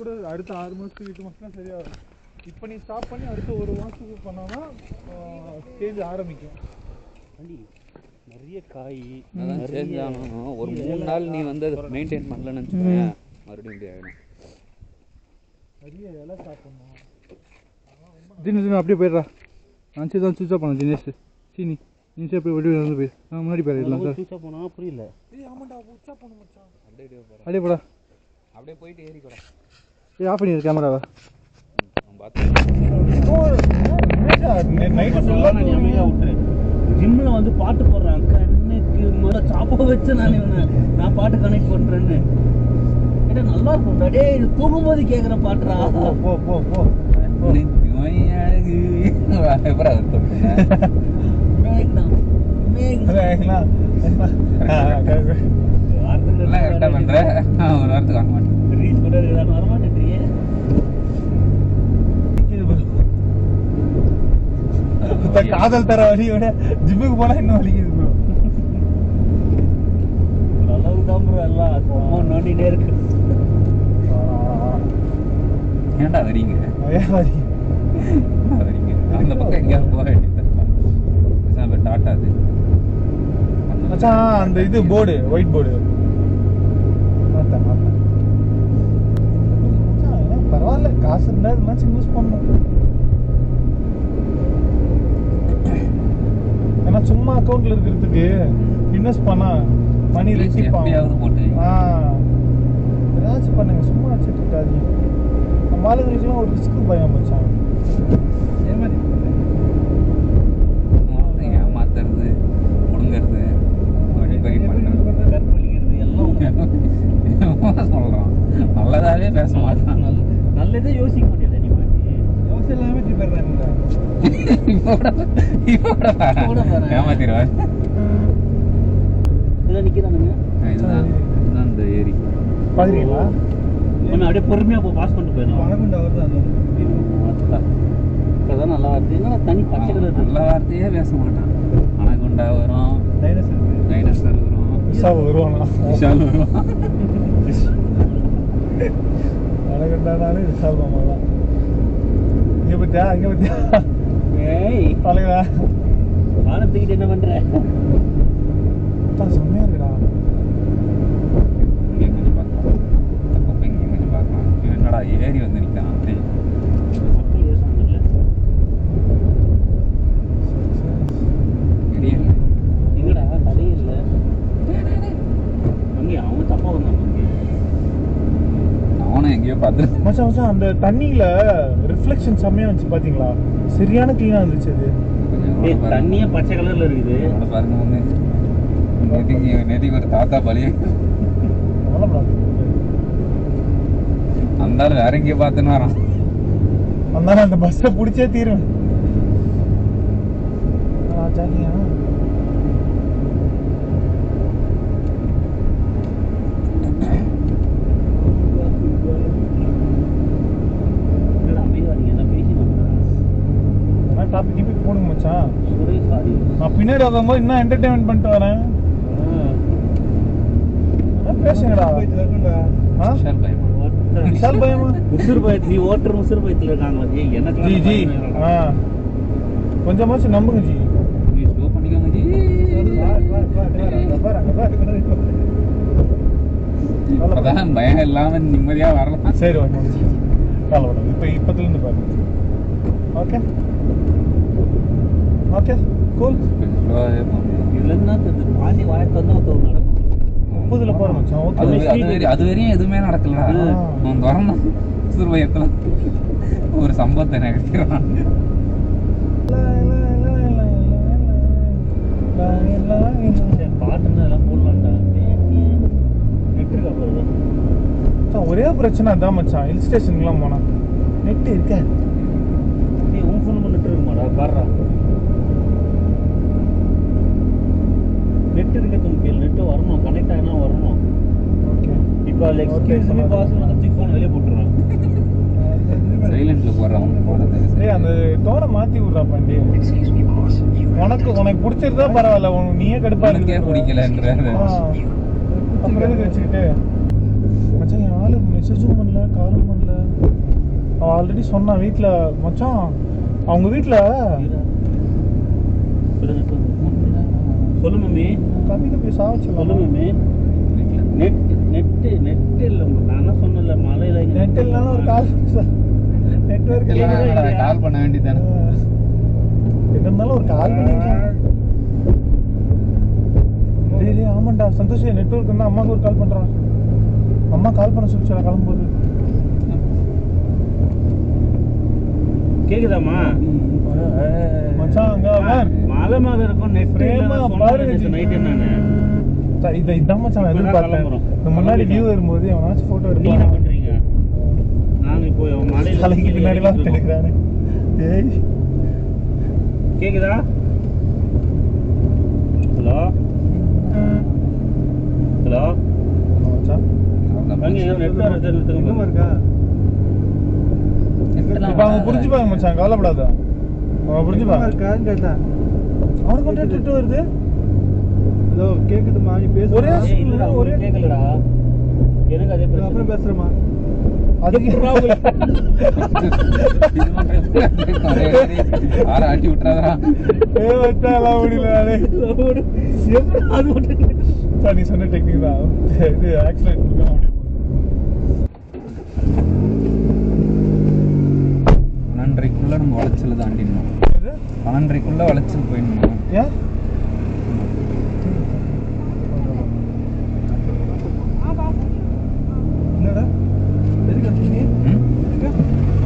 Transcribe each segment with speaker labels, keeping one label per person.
Speaker 1: கூட அடுத்த 6 மாதத்துக்கு 8 மாதம் தான் சரியாகும். இப்போ நீ ஸ்டாப் பண்ணி அடுத்த 1 மாதத்துக்கு பண்ணாதான் ஸ்டேஜ் ஆரம்பிக்கும்.
Speaker 2: நிறைய காய் சேஞ்ச் ஆகணும். ஒரு 3 நாள் நீ வந்து அதை மெயின்டைன் பண்ணலன்னு வச்சுக்கோங்க, மறுபடியும் இப்படி ஆகிடும்.
Speaker 1: நிறைய இலை சாப்பிடணும். தினேஷ் அப்படியே போயிடுறா. நான் தான் சுவிட்ச் ஆஃப் பண்ண தினேஷ். சீனி நீ போய் வெளியே வந்து போய் நான் முன்னாடி போயிடலாம் சார்.
Speaker 2: சுவிட்ச் ஆஃப் பண்ணா புரியல.
Speaker 1: ஆமாண்டா சுவிட்ச் ஆஃப் பண்ண மச்சான்.
Speaker 2: அப்படியே
Speaker 1: போடா.
Speaker 2: அப்படியே போயிட்டு ஏறி போடா.
Speaker 1: ஆஃப் பண்ணிடு கேமராவை.
Speaker 2: ஜிம்ல வந்து பாட்டு போடுறான். கண்ணுக்கு முறை சாப்பா வச்சு நான் பாட்டு கனெக்ட் பண்றேன்னு கேட்டா நல்லா இருக்கும். டே இது தூங்கும்போது கேட்குற பாட்டுறா.
Speaker 1: போ போ போ காதல் தர வழியோட ஜிம்முக்கு போனா இன்னும் வலிக்குது ப்ரோ.
Speaker 2: அளவு தான் ப்ரோ எல்லாம் நோண்டினே இருக்கு. ஏன்டா வரீங்க? அந்த பக்கம் எங்கேயாவது போக வேண்டியது. டாட்டா அது
Speaker 1: மச்சான் அந்த இது போர்டு ஒயிட் போர்டு பரவாயில்ல, காசு இருந்தா இதெல்லாம் யூஸ் பண்ணணும். ஏன்னா சும்மா அக்கௌண்ட்ல இருக்கிறதுக்கு இன்வெஸ்ட் பண்ணா மணி ரெட்டிப்பாவது
Speaker 2: போட்டு
Speaker 1: ஏதாச்சும் பண்ணுங்க, சும்மா வச்சுட்டு இருக்காதீங்க. நம்ம ஆளுங்களுக்குலாம் ஒரு ரிஸ்க் பயம் மச்சான்.
Speaker 2: ஏமாத்துறது, முடுங்கிறது, எல்லாம் சொல்றான். நல்லதாவே பேச மாட்டான். நல்லதே யோசிக்க மாட்டேன்.
Speaker 1: யோசி எல்லாமே திருப்பிடுறாங்க.
Speaker 2: ஏமாத்திடுவார். இதான் நிக்கிறானுங்க. இதுதான் இந்த ஏரி
Speaker 1: பாக்குறீங்களா?
Speaker 2: அப்படியே பொறுமையா பாஸ் பண்ணிட்டு போயிடலாம்.
Speaker 1: பணக்குண்டு அவர் தான்
Speaker 2: அதான் நல்லா வார்த்தை. என்ன தனி பச்சை கலர் நல்ல வார்த்தையே பேச மாட்டான். அணகுண்டா வரும், டைனோசர் வரும்,
Speaker 1: விஷால் வருவானா?
Speaker 2: விஷால் வருவான்.
Speaker 1: அணகுண்டானாலே விஷால் மாமா தான். இங்க பத்தியா இங்க பத்தியா?
Speaker 2: ஏய்
Speaker 1: தலைவா
Speaker 2: வானத்துக்கிட்ட என்ன பண்ற?
Speaker 1: செம்மையா இருக்குடா.
Speaker 2: என்னடா ஏறி வந்து நிற்கான். எங்கடா தலையே இல்லை. அங்கே அவன் தப்பா வந்தான். அவனும் எங்கேயோ பார்த்து
Speaker 1: மச்சான் மச்சான் அந்த தண்ணியில ரிஃப்ளெக்ஷன் செம்மையா வந்துச்சு பாத்தீங்களா? சரியான கிளீனா இருந்துச்சு அது.
Speaker 2: தண்ணியே பச்சை கலர்ல இருக்குது. பாருங்க ஒண்ணு நேதிக்கு ஒரு தாத்தா பலி அந்த வேற எங்கேயோ பார்த்துன்னு வரான்.
Speaker 1: அதனால அந்த பஸ்ஸை பிடிச்சே தீருவேன். ஜாலியா டாபிக் டிபிக் போடுங்க மச்சான். நான் பின்னாடி வரும்போது இன்னும் என்டர்டைன்மெண்ட் பண்ணிட்டு வரேன். பேசுங்கடா. விஷால் பயமா?
Speaker 2: முசுர் பயத்து நீ ஓட்டர் முசுர் பயத்துல இருக்காங்க. எனக்கு
Speaker 1: ஜி ஜி கொஞ்சமாச்சும் நம்புங்க ஜி.
Speaker 2: ஸ்லோ பண்ணிக்கோங்க ஜி. அப்பதான் பயம் இல்லாம நிம்மதியா வரலாம்.
Speaker 1: சரி ஓகே இப்ப இப்பத்துல இருந்து பாருங்க. Okay okay cool. இதுல என்ன தெரியுது? பாண்டி வாயத்தை வந்து நடக்கும் 9ல போற மச்சான். ஓகே
Speaker 2: அது வரையும் எதுவுமே நடக்கல. அவன் வரணும் சுர்வயத்துல ஒரு சம்பவத்தை நிகழ்த்திடுறான். பாட்டுன்னு எல்லாம் போடலாம்டா. நெட் இருக்கா பாருங்க.
Speaker 1: ஒரே பிரச்சனை அதான் மச்சான். ஹில் ஸ்டேஷனுக்குலாம் போனா நெட் இருக்க.
Speaker 2: நீ உன் ஃபோன் நெட் இருக்குமாடா? பாடுறா நெட் இருக்க தும்பியல். நெட்டு வரணும், கனெக்ட் ஆகினா வரணும்.
Speaker 1: ஓகே
Speaker 2: இப்போ எக்ஸ்கியூஸ்மி பாஸ் வந்து ஃபோன் வெளியே போட்டுறான். சைலண்ட்ல போடுறான்.
Speaker 1: ஏய் அந்த டோனை மாத்தி விடுறா பாண்டி. உனக்கு பிடிச்சிருந்தா பரவாயில்ல, நீயே கடுப்பா
Speaker 2: இருக்கே பிடிக்கலன்ற
Speaker 1: அப்புறம் எதுக்கு வச்சுக்கிட்டு
Speaker 3: மச்சான் என் ஆளு மெசேஜும் பண்ணல காலும் பண்ணல. அவன் ஆல்ரெடி சொன்னான் வீட்டில். மச்சான் அவங்க வீட்டில்
Speaker 2: சொல்லு மம்மி.
Speaker 3: கவிதை போய் சாவச்சு.
Speaker 2: சொல்லு மம்மி. நெட்டு இல்லை. நான் என்ன சொன்னல மலையில
Speaker 3: நெட் இல்லைனாலும் ஒரு கால் நெட்வொர்க்
Speaker 1: கால் பண்ண வேண்டியதானே.
Speaker 3: என்ன இருந்தாலும் ஒரு கால் பண்ணிருக்கேன். டேய் ஆமாண்டா சந்தோஷ், நெட்வொர்க் இருந்தால் அம்மாவுக்கு ஒரு கால் பண்ணுறான். அம்மா கால் பண்ண சொல்லிச்சு கிளம்பும்போது.
Speaker 2: கேக்குதாம்மா?
Speaker 3: மச்சான் அங்க
Speaker 2: மலை மேல இருக்கும் நெட் நைட் என்னன்னு
Speaker 3: இதான் மச்சான் நான் எதிர்பார்த்தேன். முன்னாடி வியூ வரும்போது அவனாச்சும் ஃபோட்டோ
Speaker 2: நீங்க
Speaker 3: எடுத்து
Speaker 2: என்ன பண்றீங்க? நாங்க இப்போ மலையில
Speaker 3: தலைக்கு பின்னாடி எல்லாம் எடுக்கிறானே. ஏய்
Speaker 2: கேக்குதா? ஹலோ ஹலோ
Speaker 3: மச்சான்
Speaker 2: எங்கம்மா இருக்கா?
Speaker 3: இப்போ அவங்க புரிஞ்சுப்பாங்க மச்சான், கவலைப்படாத. அவன் புரிஞ்சுப்பாங்க இருக்கான்னு கேட்டேன். அவனுக்கு மட்டும் ட்விட்டு வருது. ஹலோ கேக்குதுமா? நீ பேச
Speaker 2: ஒரே கேட்கலடா எனக்கு. அதே
Speaker 3: அப்புறம் பேசுறேம்மா.
Speaker 1: ஆட்டி விட்டுறாதா?
Speaker 3: நீ சொன்ன டெக்னிக் தான். இது ஆக்சிடென்ட் கொடுக்க முடியும்.
Speaker 1: 12:30 நம்ம வளைச்சல் தாண்டிடணும். 12:30 வளைச்சல் போயிடணும்.
Speaker 3: ஏன் என்னடா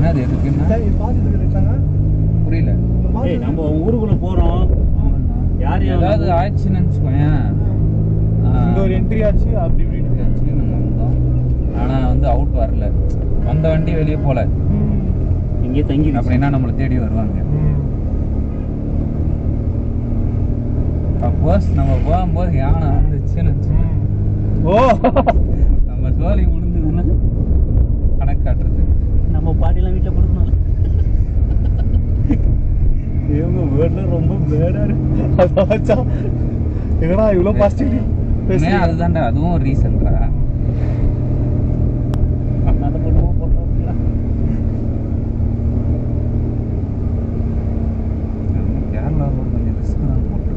Speaker 1: அது எதுக்குன்னா புரியல.
Speaker 2: நம்ம ஊருக்குள்ள போறோம். யார்
Speaker 1: ஏதாவது ஆயிடுச்சுன்னு நினச்சிக்கோயேன்.
Speaker 3: இங்க ஒரு என்ட்ரி ஆச்சு அப்படி இப்படி
Speaker 1: ஆச்சு நம்ம வந்தோம். ஆனால் வந்து அவுட் வரல. வந்த வண்டி வெளியே போல.
Speaker 2: இங்கே தங்கி
Speaker 1: அப்படின்னா நம்மளை தேடி வருவாங்க. சப்போஸ் நம்ம போகும்போது யானை வந்துச்சுன்னு வச்சுக்கோங்க.
Speaker 3: ஓ
Speaker 1: நம்ம சோழி முடிஞ்சதுன்னா கணக்கு காட்டுறது.
Speaker 2: நம்ம பாட்டிலாம் வீட்டில் கொடுக்கணும். இவங்க வீட்டில் ரொம்ப பேடா இருக்கு.
Speaker 3: என்னடா இவ்வளோ பாசிட்டிவ் பேசுறீங்க?
Speaker 1: அதுதான்டா, அதுவும் ஒரு ரீசன்டா.
Speaker 2: அதை பண்ணுவோம் போட்டோம்.
Speaker 1: கேரளா கொஞ்சம் ரிஸ்க் தான் போட்டு.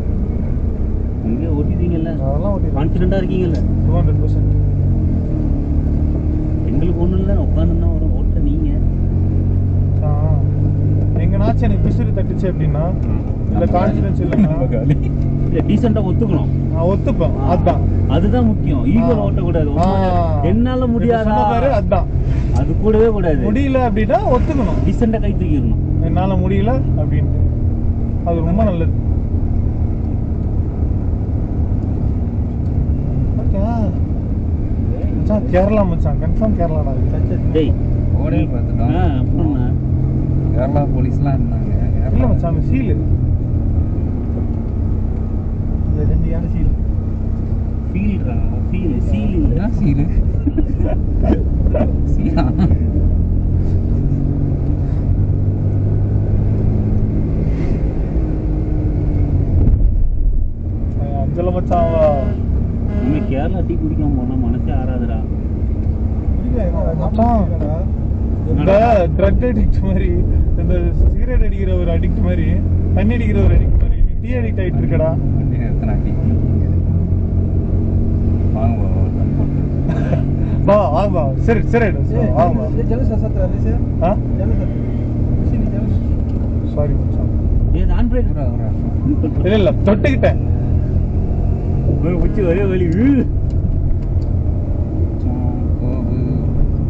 Speaker 2: இங்கே ஓட்டிட்டீங்கல்ல,
Speaker 3: அதெல்லாம் ஓட்டி
Speaker 2: கான்ஃபிடென்ட்டாக இருக்கீங்கல்ல?
Speaker 3: 200%.
Speaker 2: எங்களுக்கு ஒன்றும் இல்லை, உட்காந்துன்னா ஒரு ஓட்ட நீங்கள்
Speaker 3: எங்கனாச்சும் எனக்கு பிசுறு தட்டுச்சு அப்படின்னா இல்லை கான்ஃபிடன்ஸ் இல்லைன்னா
Speaker 2: இல்லை டீசெண்டாக ஒத்துக்கணும்.
Speaker 3: நான் ஒத்துப்பேன். அதுதான்
Speaker 2: அதுதான் முக்கியம். ஈகோ ஓட்டக்கூடாது. என்னால முடியாதா
Speaker 3: அதுதான்.
Speaker 2: அது கூடவே கூடாது.
Speaker 3: முடியல அப்படின்னா ஒத்துக்கணும்.
Speaker 2: டீசெண்டாக கை தூக்கிடணும்.
Speaker 3: என்னால முடியல அப்படின்ட்டு. அது ரொம்ப நல்லது. ஓகே மச்சான், கேரளா மச்சான், கன்ஃபார்ம் கேரளாடா.
Speaker 2: டேய்
Speaker 1: ஓடே பார்த்துட்டோம்.
Speaker 2: அப்புறம்
Speaker 1: கேரளா போலீஸ்லாம் இருந்தாங்க.
Speaker 3: இல்லை மச்சான், அந்த சீலு ரெண்டியான சீல்.
Speaker 2: ஃபீல்ரா ஃபீல் சீல் இல்லை
Speaker 1: சீலு சீலா.
Speaker 3: அஞ்சல மச்சான்.
Speaker 2: நம்ம கேரளா டீ குடிக்காம போனா மனசே ஆறாதுடா.
Speaker 3: இந்த ட்ரக் அடிக்ட் மாதிரி, இந்த சிகரெட் அடிக்கிற ஒரு அடிக்ட் மாதிரி, தண்ணி அடிக்கிற ஒரு அடிக்ட் மாதிரி நீ டீ அடிக்ட் ஆகிட்டு இருக்கடா.
Speaker 1: எத்தனை டீ வாங்க
Speaker 3: வா ஆமா சரி சரி ஆமா. சாரி மச்சான்.
Speaker 2: ஏன் ஹேண்ட் பிரேக்
Speaker 3: இல்லை இல்லை தொட்டுக்கிட்டேன்.
Speaker 2: உச்சி ஒரே வலி.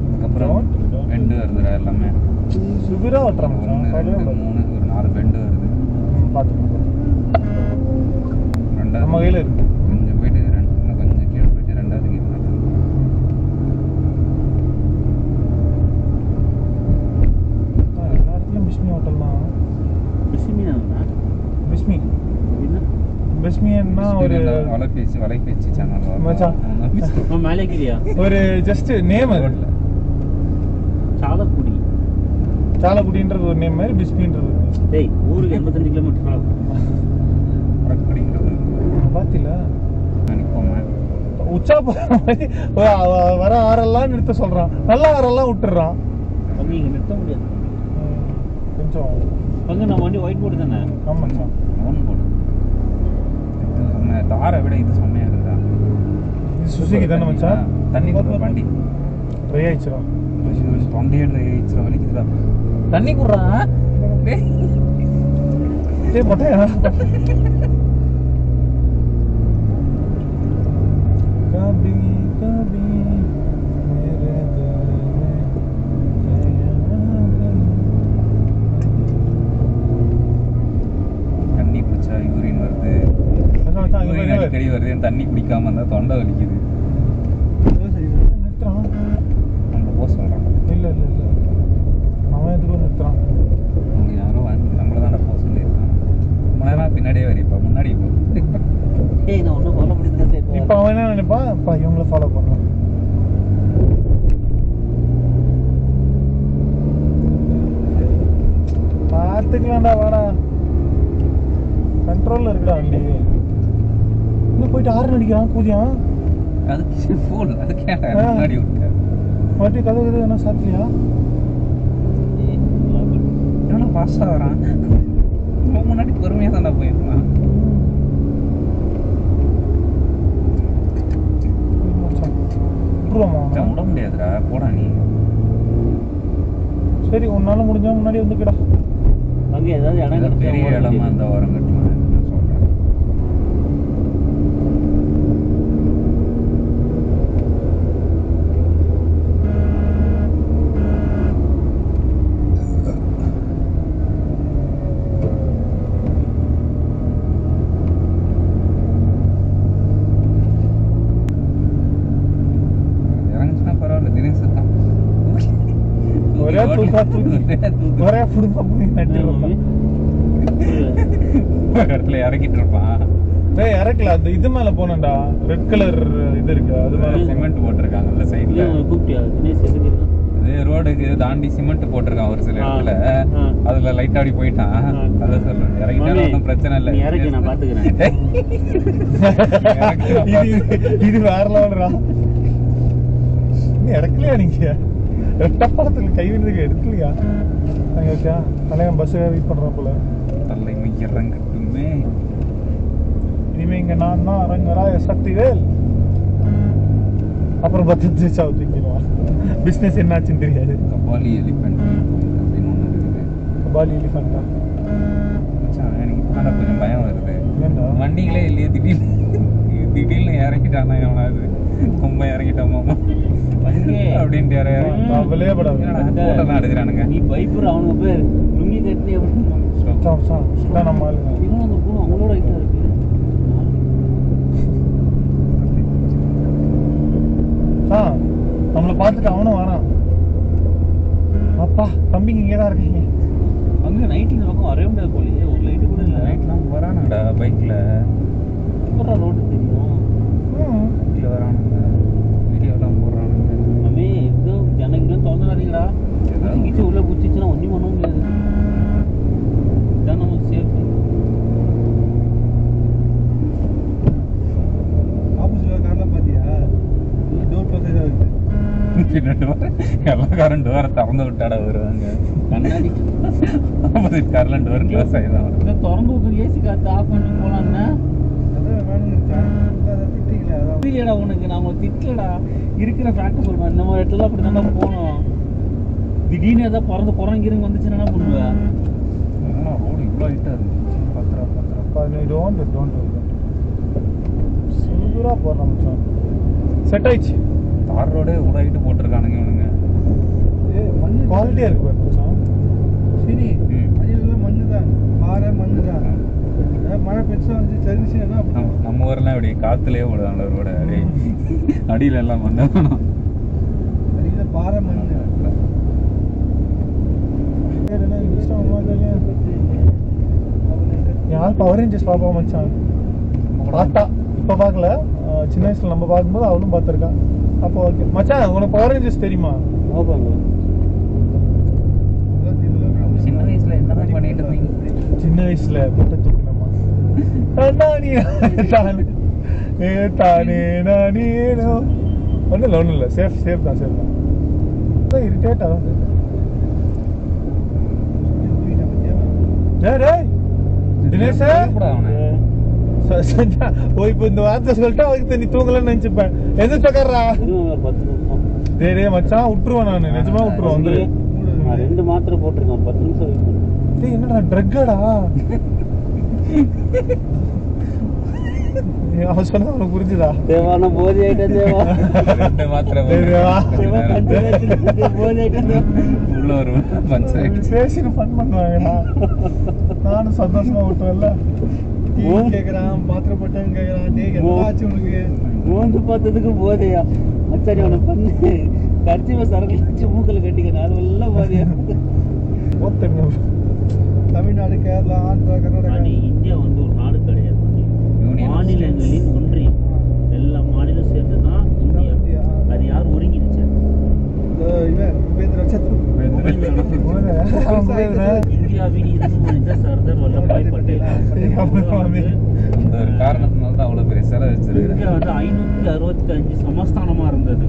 Speaker 1: அதுக்கப்புறம் பெண்டு வருதுடா எல்லாமே.
Speaker 3: சுபிரா ஓட்டுறான் மச்சான்.
Speaker 1: 1 2 3 ஒரு 4 பெண்டு வருது.
Speaker 3: பார்த்துக்கோங்க.
Speaker 1: ரெண்டாவது
Speaker 3: நம்ம கையில் இருக்கு.
Speaker 1: கொஞ்சம் போயிட்டு இன்னும் கொஞ்சம் கீழே போயிட்டு ரெண்டாவது கீழே
Speaker 3: எல்லா இடத்துலையும் பிஸ்மி ஹோட்டல் தான்.
Speaker 2: பிஸ்மியா
Speaker 3: பிஸ்மி பிஸ்மின்னா ஒரு
Speaker 1: வலைபேச்சு சேனல்
Speaker 3: மச்சான்.
Speaker 2: மேலேக்கிறியா
Speaker 3: ஒரு ஜஸ்ட் நேம். அது
Speaker 2: சாலக்குடி.
Speaker 3: சாலக்குடின்றது ஒரு நேம் மாதிரி பிஸ்மின்றது.
Speaker 2: டேய் ஊருக்கு 85 கிலோமீட்டர்
Speaker 1: அப்படிங்கிறது
Speaker 3: பார்த்தில
Speaker 1: நினைப்போம்.
Speaker 3: உச்சா வர ஆறெல்லாம் நிறுத்த சொல்றான், நல்ல ஆறெல்லாம் விட்டுறான்.
Speaker 2: தம்பி இங்க நிறுத்த முடியாது
Speaker 3: கொஞ்சம்
Speaker 2: பங்கு. நம்ம வண்டி ஒயிட் போர்டு தானே?
Speaker 3: ஆமா மச்சான்,
Speaker 2: ஒன் போர்டு.
Speaker 1: நம்ம தாரை விட இது செம்மையா இருக்குதா?
Speaker 3: இது சுசுகி தானே மச்சான்?
Speaker 1: தண்ணி குடுற வண்டி
Speaker 3: ட்ரை ஆயிடுச்சுடா.
Speaker 1: தொண்டையே ட்ரை ஆயிடுச்சுடா, வலிக்குதுடா. தண்ணி குடுறா.
Speaker 3: ஏய் மொட்டையா கபி கபி மேரே தில்
Speaker 1: தண்ணி குடிச்சா யூரின் வருது, யூரின் அடிக்கடி வருது. தண்ணி குடிக்காம இருந்தா தொண்டை வலிக்குது.
Speaker 3: நிறுத்துறான்.
Speaker 1: நம்மள போக சொல்றான்.
Speaker 3: இல்ல இல்ல இல்ல, அவன் எதுக்கும் நிறுத்துறான்.
Speaker 1: அவங்க யாரோ வந்து நம்மள தானே போக சொல்லியிருக்கான். முன்னாடி பின்னாடியே வரைப்பா, முன்னாடி போ.
Speaker 2: ஏய் நான் ஒன்றும் ஃபாலோ பண்ணி தான் சரி.
Speaker 3: இப்போ அவன் என்ன நினைப்பான், அப்பா இவங்கள ஃபாலோ பண்ணலாம். பார்த்துக்கலாம்டா, வாடா. கண்ட்ரோல்ல இருக்குடா வண்டி. இன்னும் போயிட்டு ஹார்ன் அடிக்கிறான் கூதியான்.
Speaker 1: அதுக்கு ஃபோன் அதுக்கே முன்னாடி விட்டேன்.
Speaker 3: மறுபடியும் கதவு என்ன சாத்தியா?
Speaker 1: என்னன்னா ஃபாஸ்ட்டாக வரான். முன்னாடி பொறுமையாக தானே போயிருக்கான். விட முடியாதுடா, போடா நீ.
Speaker 3: சரி, உன்னால முடிஞ்சா முன்னாடி வந்துக்கடா.
Speaker 2: அங்கே ஏதாவது இடம் கிடைச்சா
Speaker 1: பெரிய இடமா அந்த ஓரம் கட்டலாம் சொல்றேன். இறங்குச்சுன்னா பரவாயில்ல, தினேஷ் தான்
Speaker 3: ஒரே தூக்கா தூக்கி ஒரே புடுப்பா போய் நட்டிருப்பான்.
Speaker 1: இடத்துல இறக்கிட்டு இருப்பான்.
Speaker 3: டேய் இறக்கல, அந்த இது மேல போனேன்டா, ரெட் கலர் இது இருக்கு, அது மேல
Speaker 1: சிமெண்ட் போட்டிருக்காங்கல்ல சைடுல.
Speaker 2: கூப்பிட்டியா தினேஷ்? எதுக்கு
Speaker 1: இது ரோடுக்கு தாண்டி சிமெண்ட் போட்டிருக்கான் ஒரு சில இடத்துல. அதுல லைட்டா அப்படி போயிட்டான். அதான் சொல்றேன், இறங்கிட்டாலும் ஒன்றும் பிரச்சனை இல்லை.
Speaker 2: இறக்கி நான் பாத்துக்கிறேன்.
Speaker 3: இது வேற லெவல்ரா. நீ இறக்கலையா? நீங்க ரெட்டப்பாளத்துல கை விடுறதுக்கு எடுக்கலையா? ஓகே, தலைவன் பஸ் வெயிட் பண்றான் போல.
Speaker 1: தலைமை இறங்கட்டுமே.
Speaker 3: இனிமே இங்க நான் தான் அரங்கரா சக்திவேல். அப்புறம் 10 சாவு தூக்கிடுவான். பிசினஸ் என்னாச்சுன்னு தெரியாது.
Speaker 1: கபாலி எலிஃபென்ட் அப்படின்னு ஒன்று இருக்குது.
Speaker 3: கபாலி எலிஃபென்ட்டா?
Speaker 1: எனக்கு இப்போ கொஞ்சம் பயம் வருது.
Speaker 3: ஏன்டா?
Speaker 1: வண்டிகளே இல்லையே, திடீர்னு இறங்கிட்டானா எவனாவது ரொம்ப இறங்கிட்டாமா அப்படின்ட்டு
Speaker 3: அவளே படாது.
Speaker 1: எடுக்கிறானுங்க.
Speaker 2: நீ பயப்படுற அவனுக்கு பேர் லுங்கி கட்டி
Speaker 3: நம்ம ஆளுங்க.
Speaker 2: இன்னும் அந்த பூனை அவங்களோட ஐட்டா இருக்கு.
Speaker 3: நம்மளை பார்த்துட்டு அவனும் வரான். அப்பா தம்பிங்க இங்கே தான் இருக்கீங்க.
Speaker 2: அங்கே நைட்டு இந்த பக்கம் வரவே முடியாது போலியே, ஒரு லைட்டு கூட இல்லை.
Speaker 1: நைட்லாம் வரானுங்கடா பைக்கில்.
Speaker 2: சூப்பராக ரோடு தெரியும்.
Speaker 1: பைக்கில் வரானுங்க, வீடியோலாம் போடுறானுங்க.
Speaker 2: அம்மே எதுவும் ஜனங்களும் திறந்துடாதீங்கடா. கிச்சு உள்ளே குச்சிச்சுன்னா ஒன்றும் பண்ண முடியாது. இதுதான் நமக்கு சேஃப்டி.
Speaker 3: ஆப்போசிட்ல கார்லாம் பார்த்தியா? டோர் க்ளோஸ் ஆகிதான் இருக்குது.
Speaker 1: எல்லா காரும் டோரை திறந்து விட்டாடா வருவாங்க.
Speaker 2: கண்ணாடி
Speaker 1: ஆப்போசிட் கார்லாம் டோர் க்ளோஸ் ஆகிதான்.
Speaker 2: திறந்து விட்டு ஏசி காற்று ஆஃப் பண்ணி போகலான்னா புரியலடா உனக்கு. நாம திட்டலடா, இருக்கிற ஃபேக்ட் சொல்லுவேன். இந்த மாதிரி இடத்துல அப்படி தானே போகணும். திடீர்னு ஏதாவது பிறந்து குரங்கிருங்க வந்துச்சுன்னா என்ன பண்ணுவேன்?
Speaker 1: ரோடு இவ்வளோ ஹைட்டாக இருந்துச்சு.
Speaker 3: சிந்துரா போடுறான் மச்சான். செட் ஆயிடுச்சு.
Speaker 1: தார் ரோடே இவ்வளோ ஹைட்டு போட்டிருக்கானுங்க இவனுங்க.
Speaker 3: குவாலிட்டியாக இருக்கு மச்சான். சரி, அடியிலலாம் மண்ணு தான், பாறை மண்ணு தான். மழை பெருசாக வந்து சரிச்சுன்னா
Speaker 1: நம்ம ஊர்லாம் இப்படி காற்றுலேயே போடுவாங்க ரோட. அடியில எல்லாம் மண்ணு,
Speaker 3: அடியில் பாறை மண்ணு. யார் பவர் ரேஞ்சர்ஸ் பாப்பா மச்சான் பார்த்தா? இப்போ பார்க்கல, சின்ன வயசுல நம்ம பார்க்கும்போது அவளும் பார்த்துருக்கான். அப்போ ஓகே மச்சான், உனக்கு பவர் ரேஞ்சர்ஸ் தெரியுமா?
Speaker 1: சின்ன வயசுல என்னதான் பண்ணிட்டு இருந்தீங்க?
Speaker 3: சின்ன வயசுல முட்டை தூக்கணுமா? தானே நானேனோ. ஒன்றும் இல்லை சேஃப் தான் இரிட்டேட் ஆகும். தினேஷ் இப்போ இந்த வார்த்தை சொல்லிட்டு அவருக்கு நீ தூங்கலன்னு நினைச்சுப்பேன். எந்த சக்கர்றா டே மச்சான் விட்டுருவேன். நான் நிஜமா விட்டுருவேன். வந்து
Speaker 2: 2 மாத்திரை போட்டிருக்கேன். 10 நிமிஷம் வெயிட் பண்ணு.
Speaker 3: என்னடா ட்ரக்கடா அவன் சொன்னா உனக்கு புரிஞ்சுதா?
Speaker 2: தேவான போதி ஆயிட்டேன். தேவா
Speaker 4: 2 மாத்திரை உள்ள ஒரு
Speaker 3: பேசிட்டு ஃபன் பண்ணுவாங்கடா. நானும் சந்தோஷமா விட்டுவேன்ல. கேக்குறான் மாத்திரை போட்டேன்னு கேக்குறான். உனக்கு
Speaker 2: மோந்து பார்த்ததுக்கு போதையா? அச்சாரி அவனை பண்ணு கர்ச்சிவ சரக்கு வச்சு மூக்கில் கட்டிக்கிறேன். அது எல்லாம் போதையா?
Speaker 3: தமிழ்நாடு, கேரளா, ஆந்திரா, கர்நாடகா.
Speaker 2: இந்தியா வந்து ஒரு நாடு கிடையாது. மாநிலங்களின் ஒன்றியம். எல்லா மாநிலம் சேர்ந்து தான் இந்தியா. அது யார் ஒருங்கிணைச்சு? இந்தியாவின் இரும்பு மனிதர் சர்தார் வல்லபாய் பட்டேல்.
Speaker 4: அந்த ஒரு காரணத்தினால தான் அவ்வளவு பெரிய செலவு வச்சிருக்காங்க.
Speaker 2: இந்தியா வந்து 565 சமஸ்தானமா இருந்தது.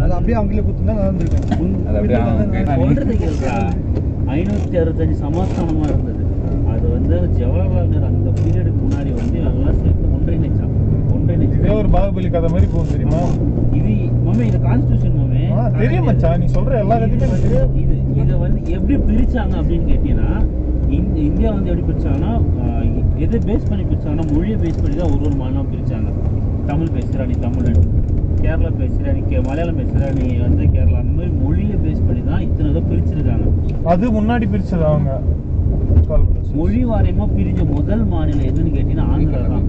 Speaker 3: அது அப்படியே அவங்களே குத்துனா நடந்துருக்கேன்.
Speaker 4: அது அப்படியே
Speaker 2: சொல்றது கேள்றா. 565 சமஸ்தானமா இருந்தது. அது வந்து ஜவஹர்லால் நேரு அந்த பீரியடுக்கு முன்னாடி வந்து எல்லாம் சேர்த்து ஒன்றிணைச்சான்.
Speaker 3: இதே ஒரு பாகுபலி கதை மாதிரி போகும் தெரியுமா?
Speaker 2: இது மாமே இது கான்ஸ்டிடியூஷன் மாமே
Speaker 3: தெரியும் மச்சான். நீ சொல்ற எல்லா கதையுமே தெரியும்.
Speaker 2: இதை வந்து எப்படி பிரிச்சாங்க அப்படின்னு கேட்டீங்கன்னா, இந்தியா வந்து எப்படி பிரிச்சாங்கன்னா, எதை பேஸ் பண்ணி பிரிச்சாங்கன்னா மொழியை பேஸ் பண்ணி தான் ஒரு மாநிலம் பிரிச்சாங்க. தமிழ் பேசுகிறா நீ தமிழன், கேரளா பேசுகிறா நீ மலையாளம் பேசுகிறா நீ வந்து கேரளா, அந்த மாதிரி மொழியை பேஸ் பண்ணி தான் இத்தனை இதை பிரிச்சிருக்காங்க.
Speaker 3: அது முன்னாடி பிரிச்சது அவங்க.
Speaker 2: மொழி வாரியமாக பிரிஞ்ச முதல் மாநிலம் எதுன்னு கேட்டீங்கன்னா ஆந்திரா தான்.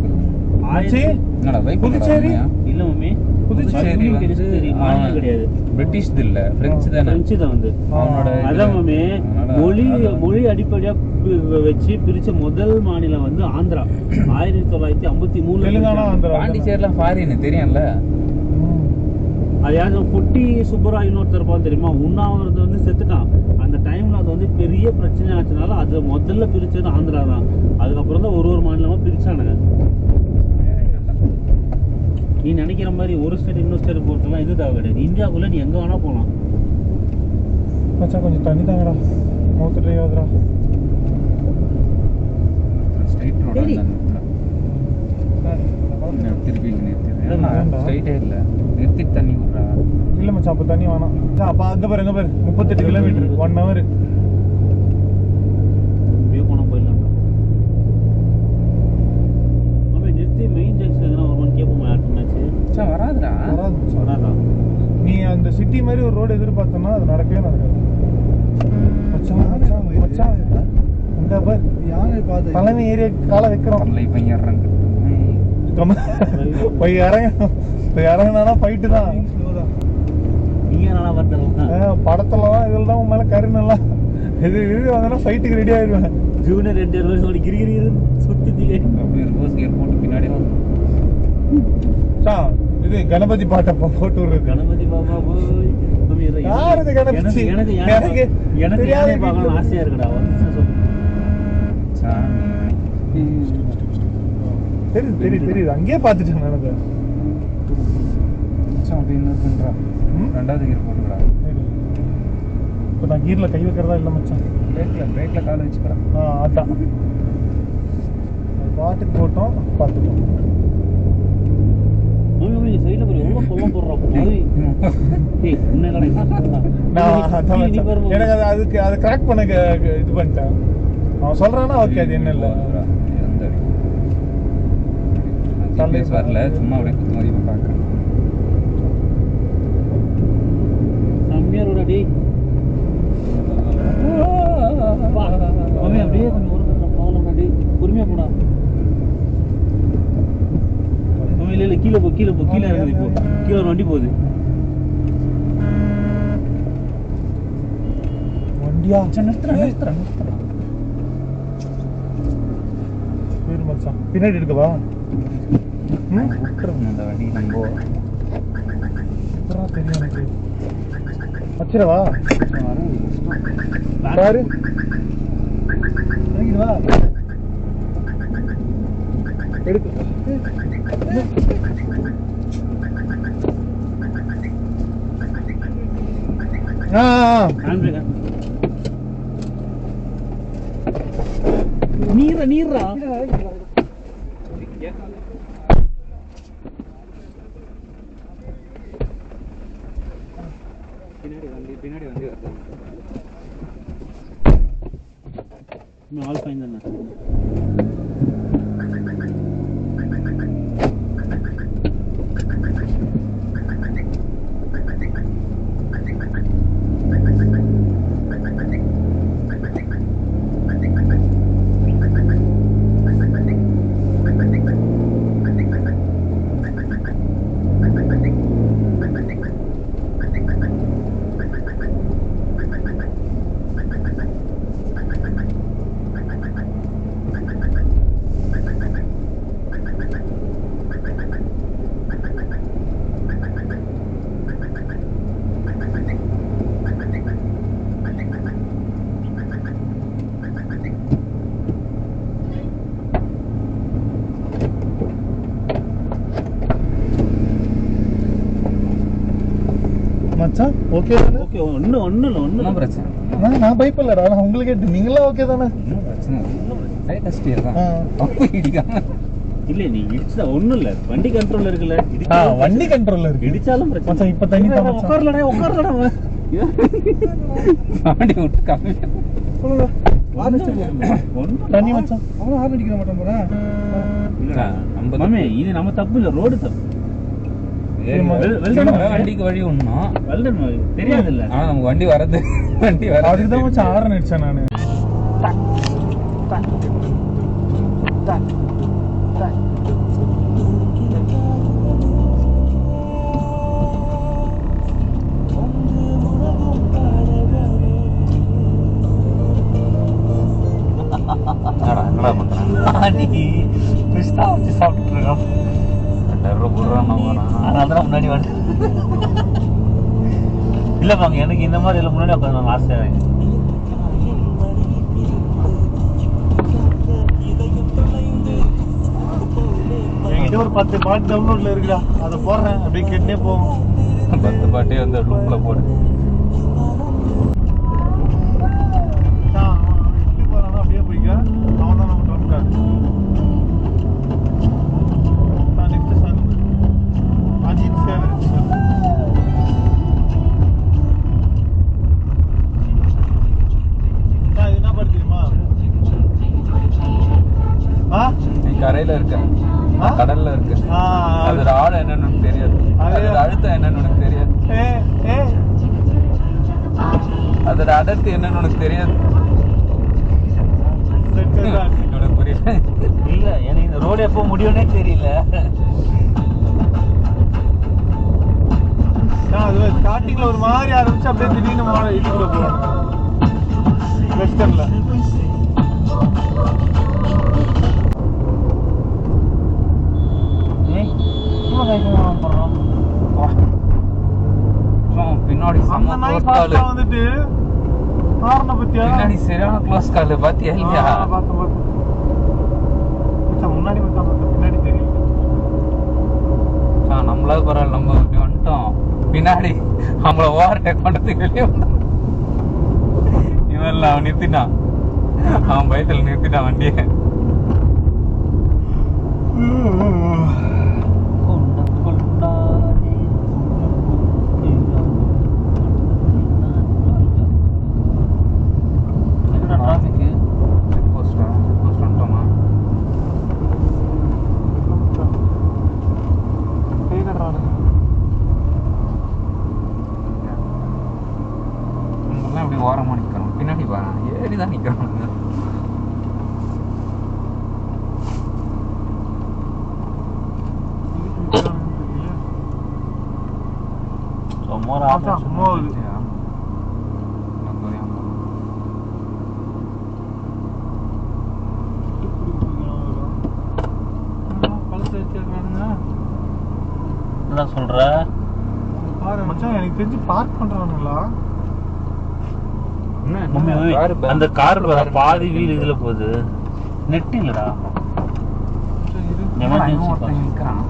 Speaker 3: புதுச்சேரி
Speaker 2: இல்ல மாமே,
Speaker 4: புதுச்சேரி
Speaker 2: மாநிலம் கிடையாது.
Speaker 4: பிரிட்டிஷ் இல்ல பிரெஞ்சு தானே.
Speaker 2: பிரெஞ்சு தான் வந்து
Speaker 4: அவனோட
Speaker 2: அதான் மாமே மொழி அடிப்படையா வச்சு பிரிச்ச முதல் மாநிலம் வந்து ஆந்திரா. 1953.
Speaker 3: தெலுங்கானா, ஆந்திரா.
Speaker 4: பாண்டிச்சேரிலாம் ஃபாரின் தெரியும்ல.
Speaker 2: அது யாரும் பொட்டி சுப்பராயன் ஒருத்தர் இருப்பான் தெரியுமா? உண்ணாவிரதம் வந்து செத்துட்டான். அந்த டைம்ல அது வந்து பெரிய பிரச்சனை ஆச்சுனால அது முதல்ல பிரிச்சது ஆந்திரா தான். அதுக்கப்புறம் தான் ஒரு மாநிலமா பிரிச்சானுங்க. நீ நினைக்கிற மாதிரி ஒரு ஸ்டேட் இன்னொரு ஸ்டேட் போறதுலாம் இது தேவை கிடையாது. இந்தியாவுக்குள்ள நீ எங்க வேணா போகலாம்.
Speaker 3: மச்சான் கொஞ்சம் தண்ணி தாங்கடா. மௌத்துட்டே யாதுடா.
Speaker 4: ஸ்ட்ரைட் ரோட் திருப்பி நிறுத்திடுறேன். ஸ்ட்ரைட்டே இல்ல, நிறுத்திட்டு தண்ணி விடுறா.
Speaker 3: இல்ல மச்சான் அப்ப தண்ணி வேணாம். அப்ப அங்க பாரு 38 கிலோமீட்டர் 1 hour.
Speaker 2: அப்படியே போனா போயிடலாம். நம்ம நிறுத்தி மெயின் ஜங்ஷன் எதனா ஒரு கேட்போம். ஆட்டோனாச்சு
Speaker 4: வராதுடா.
Speaker 2: வராதா?
Speaker 3: நீ அந்த சிட்டி மாதிரி ஒரு ரோடு எதிர்பார்த்தோம்னா அது நடக்கவே நடக்காது. மச்சான் அங்க பாரு தலைமை ஏரியா காலை வைக்கிறோம்.
Speaker 4: இப்ப ஏறாங்க
Speaker 3: போய் இறங்கினா ஃபைட்டு தான்.
Speaker 2: நீங்க நல்லா பார்த்தலாம்.
Speaker 3: படத்துலலாம் இதில் தான் உன் மேலே கருணெல்லாம் இது வாங்கினா ஃபைட்டுக்கு ரெடி ஆயிடுவேன்.
Speaker 2: ஜூனியர் 2 வருஷம் கிரிகிரி சுத்தி
Speaker 4: அப்படியே ரிவர்ஸ் கியர் போட்டு பின்னாடி
Speaker 3: இது கணபதி பாட்டை போட்டு விடுறது.
Speaker 2: கணபதி பாபா போய்
Speaker 3: யார் இது கணபதி?
Speaker 2: எனக்கு யாரை பார்க்கணும் ஆசையா இருக்குடா.
Speaker 3: தெரியுது அங்கேயே பார்த்துட்டேன் நான்.
Speaker 4: அப்படி என்ன பண்றா? 2வது கியர் போட்டுக்கடா.
Speaker 3: இப்போ நான் கீரில் கை வைக்கிறதா இல்லை மச்சான்.
Speaker 4: பிரேக்ல கால் வச்சுக்கிறேன்.
Speaker 3: அதான் பாட்டுக்கு போட்டோம் பார்த்துட்டோம்.
Speaker 2: சைட்ல போய் எவ்வளோ பொல்லம் போடுறா.
Speaker 3: எனக்கு அதுக்கு அதை கிராக் பண்ண இது பண்ணிட்டேன். அவன் சொல்றானா ஓகே அது என்ன இல்லை
Speaker 4: வரல, சும்மா அப்படியே குத்து மதிப்பா பார்க்குறேன்.
Speaker 2: செம்மையாரோட டே அப்படியே கொஞ்சம் ஒரு ப்ராப்ளம் டே பொறுமையா போடா. இல்ல கீழே போ கீழே இறங்குது. இப்போ கீழே ஒரு வண்டி போகுது.
Speaker 3: வண்டியா நிறுத்துறேன். பின்னாடி இருக்கவா?
Speaker 4: அந்த வண்டி நம்ம
Speaker 3: தெரியும் எனக்கு. வச்சிடவா பாரு.
Speaker 1: எடுக்கு.
Speaker 2: Hand brake. நீர்ரா
Speaker 4: பின்னாடி வந்து வருது.
Speaker 2: ஆல் ஃபைன் தானே.
Speaker 3: மச்சான் ஓகே தானே?
Speaker 2: ஓகே ஒன்றும்
Speaker 4: ஒன்றும் பிரச்சனை
Speaker 3: நான் பயப்படலடா. நான் உங்களுக்கு நீங்களா ஓகே தானே?
Speaker 4: ஒன்றும் பிரச்சனை லைட் ஸ்டீர் தான்.
Speaker 3: ஆ.
Speaker 4: அப்போ இடிக்காம
Speaker 2: இல்லை நீ இடிச்சா ஒன்றும் இல்லை, வண்டி கண்ட்ரோல்ல இருக்குல்ல.
Speaker 3: வண்டி கண்ட்ரோல்ல இருக்கு.
Speaker 2: இடிச்சாலும் பிரச்சனை.
Speaker 3: மச்சான் இப்ப தண்ணி தான் மச்சான்.
Speaker 2: உட்காரலடா
Speaker 4: வண்டி விட்டு கம்மி.
Speaker 3: தண்ணி மச்சான்.
Speaker 1: அவனும் ஹார்ன் அடிக்க மாட்டான் போறேன்.
Speaker 2: மாமே இது நம்ம தப்பு இல்லை, ரோடு தப்பு.
Speaker 4: வண்டிக்கு வழி ஒண்ணும்
Speaker 2: வெல்டன் தெரியாது இல்ல.
Speaker 4: ஆனா நமக்கு வண்டி வரது
Speaker 3: அதுக்கு தான் மச்சான் ஹாரன் அடிச்சேன் நானு.
Speaker 4: என்னடா பண்றான்?
Speaker 2: கிறிஸ்தா வச்சு சாப்பிட்டு இருக்கோம். அதான் முன்னாடி வந்து இல்லப்பாங்க, எனக்கு இந்த மாதிரி எல்லாம் முன்னாடி உட்காந்து ஆசை.
Speaker 3: என்கிட்ட ஒரு 10 பாட்டு டவுன்லோட்ல இருக்குடா, அதை போடுறேன் அப்படியே கேட்டுனே போவோம்.
Speaker 4: 10 பாட்டே வந்து ரூம்ல போடு.
Speaker 3: எப்படி போறானோ அப்படியே போய்க்க. அவன் தான் நம்ம trump card. Next song Ajith sir. இது என்ன பாட்டு தெரியுமா?
Speaker 4: நீ கரையில இருக்க, கடல்ல இருக்கு. அதோட ஆழம் என்னன்னு தெரியாது, அதோட அழுத்தம் என்னன்னு உனக்கு தெரியாது, அதோட அடர்த்தி என்னன்னு உனக்கு தெரியாது. உனக்கு புரியல?
Speaker 2: இல்ல எனக்கு இந்த ரோடு எப்போ முடியும்னே தெரியல.
Speaker 3: ஸ்டார்டிங்ல ஒரு மாதிரி ஆரம்பிச்சு அப்படியே திடீர்னு இதுக்குள்ள போவாங்க வெஸ்டர்ன்ல.
Speaker 4: பின்னாடி
Speaker 3: வந்துட்டு ஹார்ன பத்தியா?
Speaker 4: பின்னாடி சரியான க்ளோஸ் கால் பாத்தியா இல்லையா?
Speaker 3: முன்னாடி பின்னாடி தெரியல.
Speaker 4: நம்மளால பரவாயில்ல, நம்ம இப்படி வந்துட்டோம். பின்னாடி நம்மள ஓவர்டேக் பண்றதுக்கு வெளியே வந்தான். இவன் அவன் நிறுத்திட்டான், அவன் பயத்துல நிறுத்திட்டான் வண்டியை. ஓரமா நிக்கிறோம், பின்னாடி ஏறிதான் நிக்கிறோம்.
Speaker 2: என்ன சொல்ற?
Speaker 3: எனக்கு தெரிஞ்சு பார்க் பண்றானுங்களா?
Speaker 2: அந்த கார் பாதி வீல் இதுல போகுது. நெட் இல்லடா. எமர்ஜென்சி
Speaker 4: ஒருத்தன் நிற்கிறான்.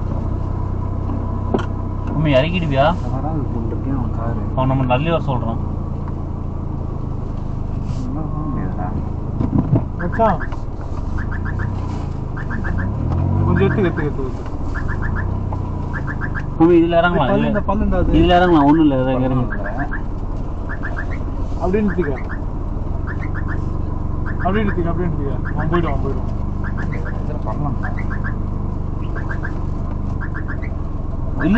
Speaker 2: நம்ம இறக்கிடுவியா?
Speaker 4: வராது போட்டுருக்கேன் அவன் காரு.
Speaker 2: அவன் நம்ம நல்லி வர சொல்கிறான்.
Speaker 3: மச்சான் கொஞ்சம் எடுத்து
Speaker 2: நம்ம இதில் இறங்கலாம். இதில் இறங்கலாம், ஒன்றும் இல்லை. இறங்க
Speaker 3: அப்படின்னு அவன் போயிடுவான்.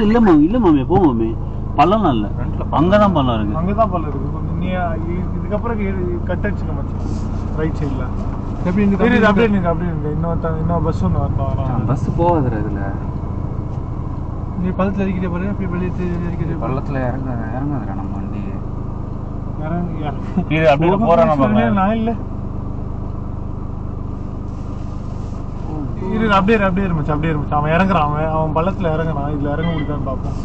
Speaker 2: இல்லை மாமி போ மாமி. பள்ளம்லாம் இல்லை, அங்கே தான் பள்ளம் இருக்கு.
Speaker 3: அங்கதான் பல்ல இருக்கு. கொஞ்சம் நீ இதுக்கப்புறம் கட் அடிச்சுக்க மச்சான் ரைட் சைடில். எப்படி இருக்கு? அப்படியே இருக்கு. இன்னும் பஸ் ஒன்று வரணும்.
Speaker 4: பஸ் போகாதுற இதுல.
Speaker 1: நீ பள்ளத்தில் அடிக்கிட்டே பாரு. அப்படியே வெளியே
Speaker 4: பள்ளத்துல இறங்காதுடா நம்ம வண்டி.
Speaker 2: இது அப்படியே போகிறோம் நம்ம.
Speaker 3: நான் இல்லை இரு. அப்படியே இருந்துச்சு. அவன் இறங்குறான். அவன் பள்ளத்துல இறங்குறான். இதுல இறங்க முடியுதான்னு பார்ப்போம்.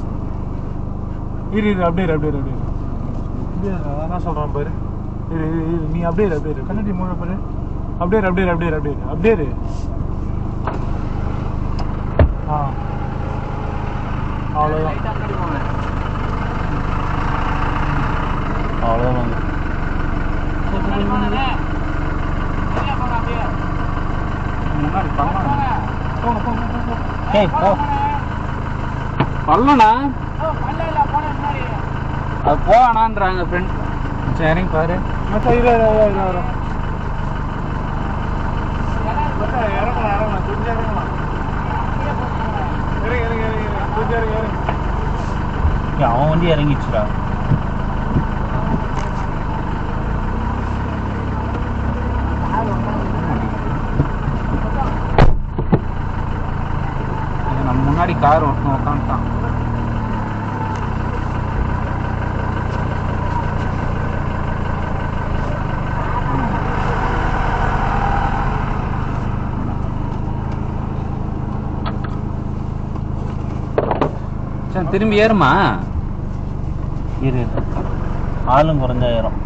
Speaker 3: இரு அப்படியே நான் சொல்றான் பாரு. இரு நீ அப்படியே இரு. கண்ணாடி மூணு பாரு. அப்படியே இரு. அவ்வளோதான்.
Speaker 4: முன்னாடி
Speaker 2: பள்ளம்ண்ணா,
Speaker 4: அது போவானான்றாங்க ஃப்ரெண்ட். சரிங்க பாரு.
Speaker 3: மச்சான் இறங்கலாம். கொஞ்சம் இறங்கலாம்.
Speaker 2: அவன் வண்டி இறங்கிடுச்சுடா.
Speaker 4: நம்ம முன்னாடி கார் ஒருத்தன் உட்காந்துட்டான். திரும்பி ஏறுமா?
Speaker 2: இரு, ஆளும் குறைஞ்சாயிரம்.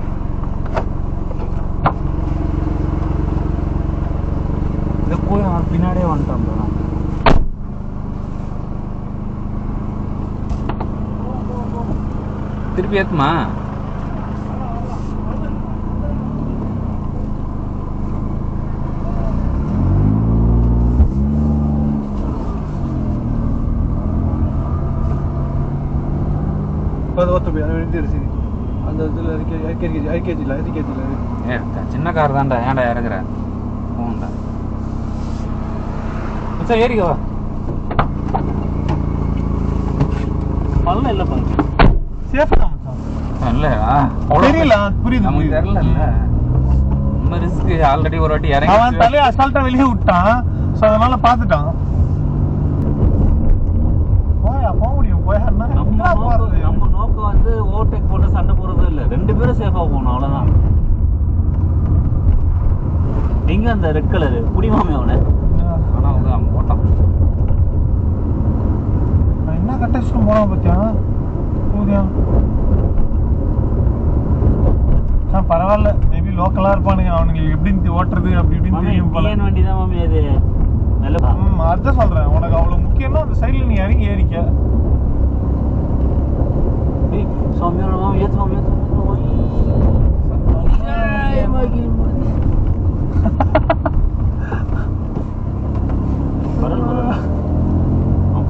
Speaker 4: இதை போய் அவன் பின்னாடியே வந்துட்டான். திருப்பி ஏத்துமா?
Speaker 1: அந்த இதில்
Speaker 4: சின்ன கார் தான்டா. ஏன்டா இறங்குற? போண்டா ஏறிக்கோ.
Speaker 2: பள்ளம் இல்லை பாருங்க.
Speaker 3: சேஃப் தான் மச்சான்.
Speaker 4: இல்ல
Speaker 3: தெரியல. புரியுது.
Speaker 4: நமக்கு தெரியல. நம்ம ரிஸ்க் ஆல்ரெடி ஒரு வாட்டி
Speaker 3: அவன்
Speaker 4: இறங்கி
Speaker 3: தலையை அசால்ட்டா வெளியே விட்டான். ஸோ அதனால பார்த்துட்டான். போக முடியும்.
Speaker 2: நம்ம நோக்கம் வந்து ஓவர்டேக் போட்டு சண்டை போடுறது இல்லை. ரெண்டு பேரும் சேஃபா போகணும், அவ்வளவுதான். எங்க அந்த ரெட் கலரு குடிமாமே அவனை?
Speaker 4: ஆனா வந்து அவன் போட்டான்.
Speaker 3: என்ன கட்டடிச்சுட்டு போனான் பத்தியா? போதியா பரவாயில்ல. மேபி லோக்கலா இருப்பானுங்க. அவனுக்கு எப்படி ஓட்டுறது அப்படி இப்படின்னு தெரியும் போல.
Speaker 2: வண்டி தான் மாமி அது.
Speaker 3: அதான் சொல்றேன். உனக்கு அவ்வளவு முக்கியம்னா அந்த சைட்ல நீ இறங்கி ஏறிக்க.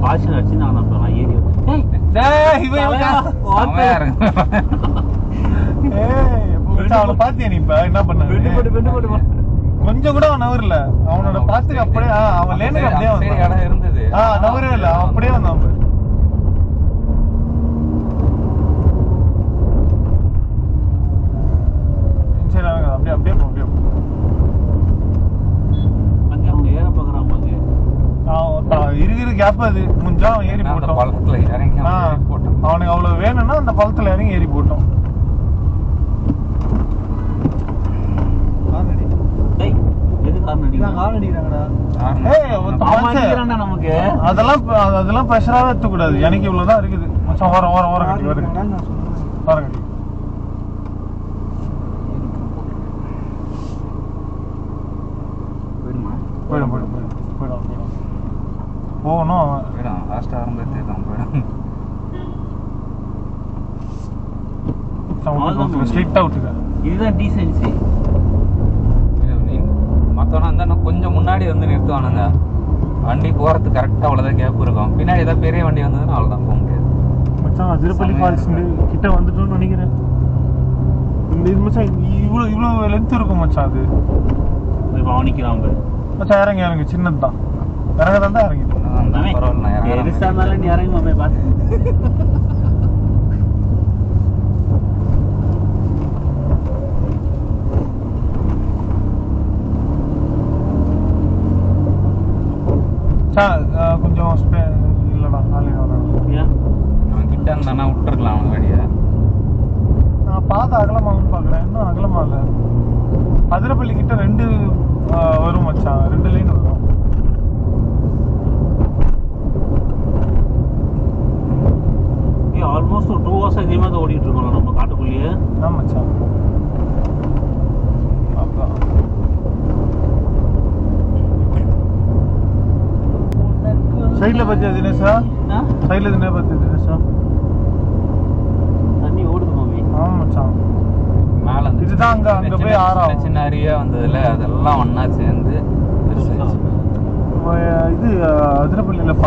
Speaker 2: பாஷன் அடிச்சு நான் ஏறி
Speaker 3: அவனை பாத்தியா நீ? இப்ப என்ன பண்ண? கொஞ்சம் கூட அவன் நவரல. அவனோட பாத்துக்கு அப்படியே அவன் லேனுக்கு அப்படியே வந்தான்.
Speaker 4: இருந்தது.
Speaker 3: நவரவே இல்லை. அவன் அப்படியே வந்தான். சரி அப்படியே அப்படியே அப்படியே
Speaker 2: ஏற பாக்குறான்.
Speaker 3: இருக்கிற கேப் அது முடிஞ்சா அவன் ஏறி போட்டான்.
Speaker 4: பழத்துல இறங்கி
Speaker 3: அவனுக்கு அவ்வளவு வேணும்னா அந்த பழத்துல இறங்கி ஏறி போட்டோம். அதெல்லாம் ப்ரெஷராவே எடுத்துக்கூடாது. எனக்கு இவ்வளவுதான் இருக்குது. ஓரம் ஓரம் ஓரம் கட்டி வருது. ஓரம் கட்டி போயிடும். போகணும் அவன்.
Speaker 4: போயிடும் லாஸ்ட் ஆரம்பத்தே தான் போயிடும்.
Speaker 3: ஸ்ட்ரிக்டாக விட்டுருக்கேன்.
Speaker 2: இதுதான் டீசென்சி.
Speaker 4: மற்றவனா இருந்தால் கொஞ்சம் முன்னாடி வந்து நிறுத்துவானுங்க. வண்டி போகிறதுக்கு கரெக்டாக அவ்வளோதான் கேப் இருக்கும். பின்னாடி ஏதாவது பெரிய வண்டி வந்ததுன்னா அவ்வளோதான் போக முடியாது.
Speaker 3: மச்சான் அதிரப்பள்ளி ஃபால்ஸ் கிட்ட வந்துட்டோம்னு நினைக்கிறேன். இந்த இது மச்சான் இவ்வளோ லென்த் இருக்கும் மச்சான். அது
Speaker 2: கவனிக்கிறான்
Speaker 3: மச்சான். இறங்க சின்னது தான். இறங்கதான் தான் இறங்கி
Speaker 2: பெருசா இருந்தாலும் நீ இறங்கி மாமே பார்த்து.
Speaker 3: கொஞ்சம் இல்லைடா நாளைக்கு வரேன்.
Speaker 4: கிட்ட இருந்தானா விட்டுருக்கலாம் அவன் வழியை.
Speaker 3: நான் பார்த்து அகலமாகுன்னு பார்க்குறேன். இன்னும் அகலமாக இல்லை. அதிரப்பள்ளி கிட்ட 2 வரும் மச்சான். 2 லைன் வரும்.
Speaker 2: ஆல்மோஸ்ட் ஒரு 2 hours இதே மாதிரி தான் ஓடிட்டு இருக்கோம் நம்ம காட்டுக்குள்ளேயே.
Speaker 3: ஆமாம் மச்சான். அப்புறம் சைடில் பார்த்தியா தினேஷா? சைடில் தினே பார்த்தியா தினேஷா?
Speaker 2: தண்ணி ஓடுது மாமி.
Speaker 3: ஆமாம் மச்சான்.
Speaker 4: மேலே
Speaker 3: இதுதான் அங்கே போய் ஆறாம்
Speaker 4: சின்ன அருவியா வந்ததுல அதெல்லாம் ஒன்றா சேர்ந்து
Speaker 3: இது அதிரப்பள்ளியில்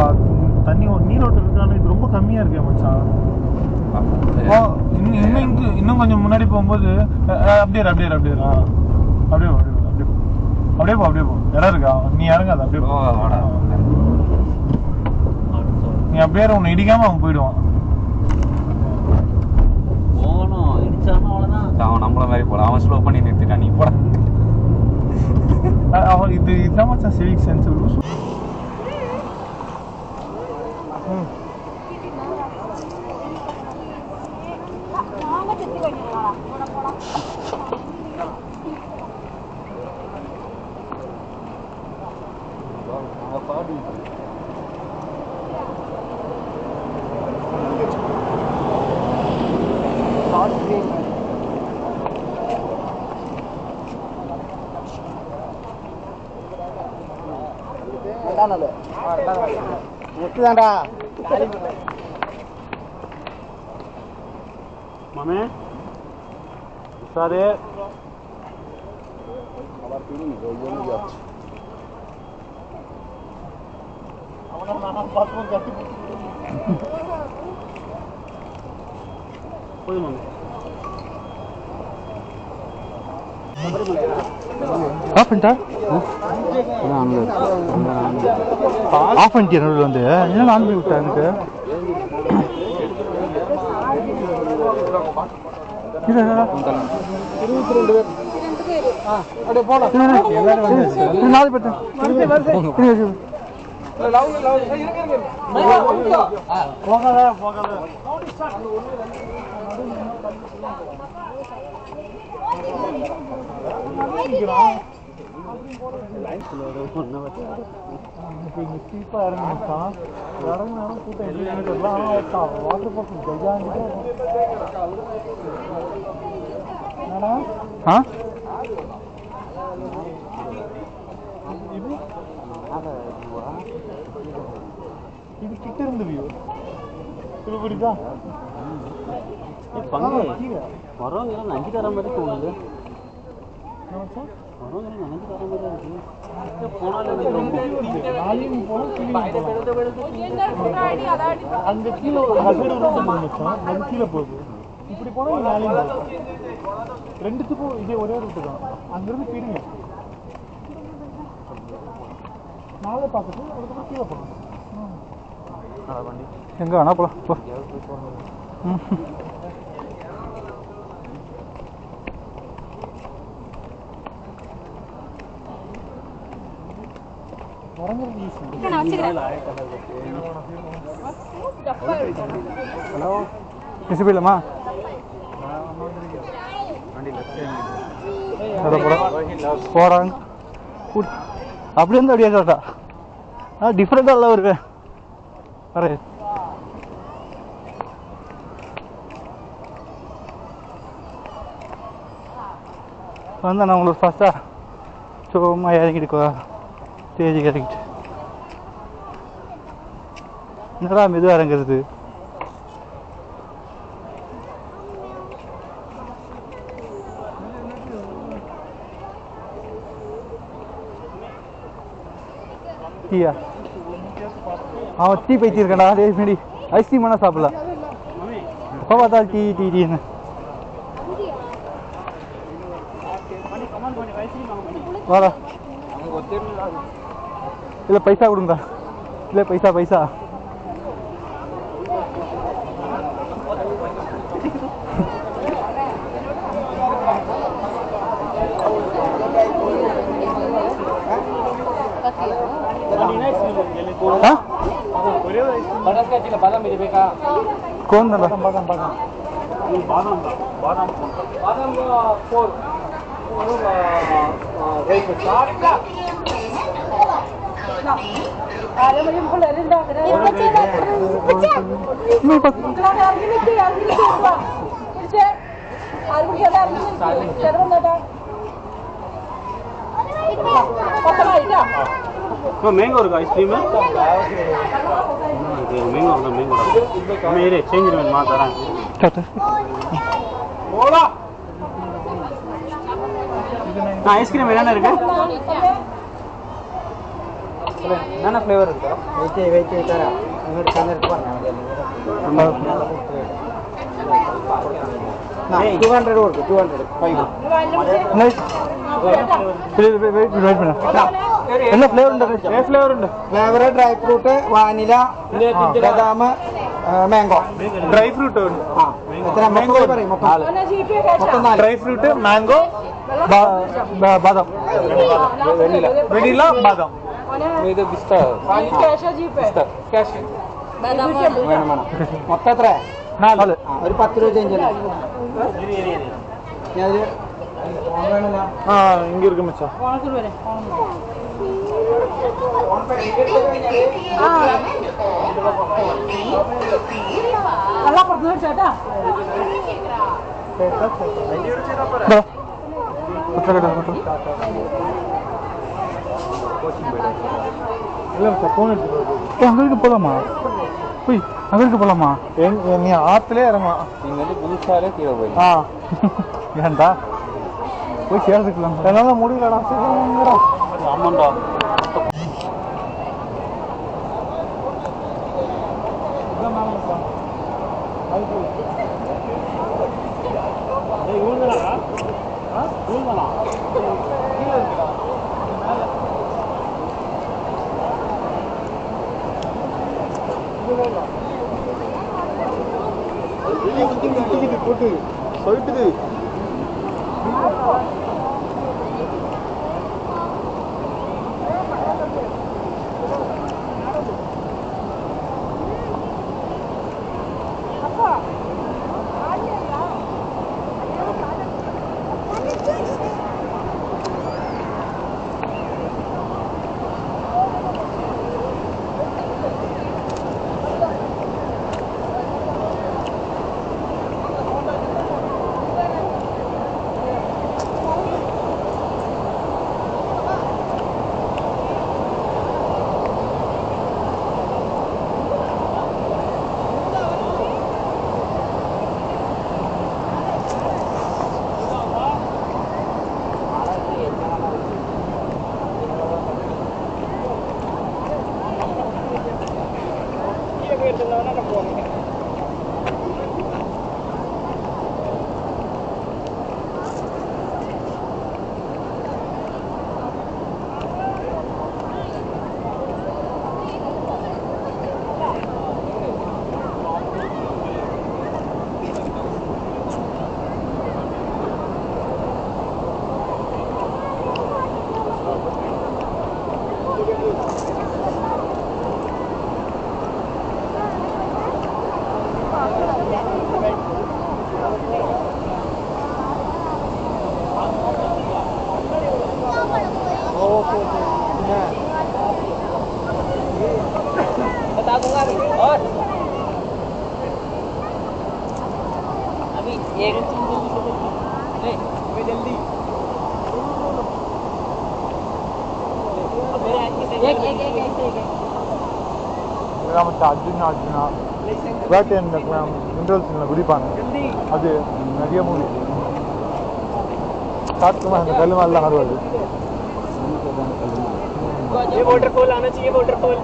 Speaker 3: தண்ணி நீரோட்டம் இருக்கான இது ரொம்ப கம்மியாக இருக்கே மச்சான். இன்னும் கொஞ்சம் முன்னாடி போகும்போது அப்படியே அப்படியே அப்படியே அப்படியே அப்படியே போ அப்படியே போ. இடம் இருக்கா? நீ இறங்காத அப்படியே போ. நீ அப்படியே உன்னை இடிக்காம அவன் போயிடுவான்.
Speaker 2: போகணும் இடிச்சாலும் அவ்வளோதான்.
Speaker 4: அவன் நம்மள மாதிரி போல அவன் ஸ்லோ பண்ணி நிறுத்திட்டான். நீ போட
Speaker 3: அவன் இதுதான் மச்சான் சிவிக் சென்ஸ். மாமே சாரு
Speaker 1: ஆஃப் பண்ணிட்டா ஆஃப் பண்ணிட்டியா நடுவில் வந்து என்ன ஆன் பண்ணி விட்டா எனக்கு நாலு பேர்
Speaker 3: இது கிட்ட இருந்து வியூ இது புரியுதா?
Speaker 2: வரவங்க நஞ்சு தர மாதிரி தோணுது. வரவங்க நஞ்சு தர மாதிரி இருக்கு.
Speaker 3: அங்க கீழே அது கீழே போகுது. இப்படி போனா நாளையும் ரெண்டுத்துக்கும் இதே ஒரே ரூட்டு தான். அங்கிருந்து பிரிங்க நாளை பார்த்துட்டு அதுக்கப்புறம் கீழே போகணும்.
Speaker 1: எங்கே வேணா போகலாம் போ. மிஸ் போயிடலாமா? போகிறாங்க அப்படி இருந்து அப்படியே கேட்டா டிஃப்ரெண்டாக எல்லாம் இருக்கு. அரே வந்தேன் நான் உங்களுக்கு ஃபஸ்ட்டாக சும்மா இறங்கிட்டு ஸ்டேஜுக்கு இறங்கிட்டு என்னடா மெதுவாக இறங்குறது? டீயா? அவன் டீ பைத்திருக்கேன்டா. டே முன்னாடி ஐஸ்கிரீம் வேணா சாப்பிடலாம். எப்போ பார்த்தா டீ டீ டீன்னு. வாடா. இல்லை பைசா கொடுங்கடா. இல்லை பைசா பைசா. कौन दादा? बादाम बादाम बादाम बादाम बादाम 4
Speaker 2: मैंगो आइसक्रीम मैंगो मैंगो मेरे चेंज मातारा ஐஸ்கிரீம் என்னென்ன இருக்கு? என்னென்ன ஃப்ளேவர் இருக்கு? வெயிட் தரா இங்க கலர் பாருங்க. 200 இருக்கு. 200 5
Speaker 1: நைஸ். வெயிட் பண்ணு. என்ன ஃப்ளேவர் ഉണ്ട്? ഫ്ലേവർ ഉണ്ട്.
Speaker 5: ഫ്ലേവർ ഡ്രൈ ഫ്രൂട്ട് വാനില ബദാം മാംഗോ
Speaker 3: ഡ്രൈ ഫ്രൂട്ട്
Speaker 5: ആ എത്ര മാംഗോ പറയും മൊത്തം 4
Speaker 3: ഡ്രൈ ഫ്രൂട്ട് മാംഗോ
Speaker 1: ബാദം
Speaker 3: വെനില ബാദം
Speaker 5: ഇത് പിസ്ത ക്യാഷ് വേണം മൊത്തം എത്ര
Speaker 1: 4
Speaker 5: ഒരു 10 രൂപ ചേഞ്ച് ഞാൻ
Speaker 3: ஆ இங்க இருக்கு மச்சான்.
Speaker 6: நல்லா படுத்து சேட்டா
Speaker 1: அங்கே போலாமா? போய் அங்கே போலாமா?
Speaker 3: நீ ஆத்துலயே இறங்கலாம்.
Speaker 4: நீங்க வந்து புதுசாலே கீழே போய்
Speaker 3: ஆ
Speaker 1: ஏன்டா போய் சேர்ந்துக்கலாம்.
Speaker 3: என்னால முடியலடா. சீக்கிரம்ங்கடா.
Speaker 2: ஆமாண்டா.
Speaker 3: போட்டு சொல்லிட்டுது. கிராமத்து அர்ஜுனா வேட்டை இந்த மினரல்ஸ் குடிப்பாங்க அது நிறைய மூவி காட்டுமா அந்த கல் மேலாம் வருவாது
Speaker 5: ये वाटरफॉल आना चाहिए वाटरफॉल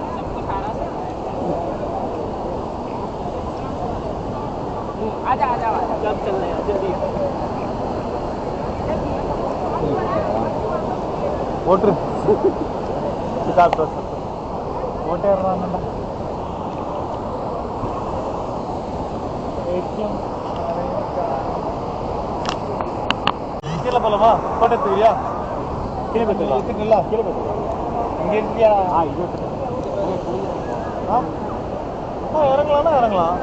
Speaker 5: आजा आजा कब चल रहे हैं जल्दी
Speaker 3: ஓட்டு சித்தார்த்த ஓட்டேறாங்கடா கீழே போலாமா கோட்டை தெரியா கீழே போயிடலாம் கீழே போயிடலாம் இங்கே இருக்கியா இறங்கலாம்னா இறங்கலாம்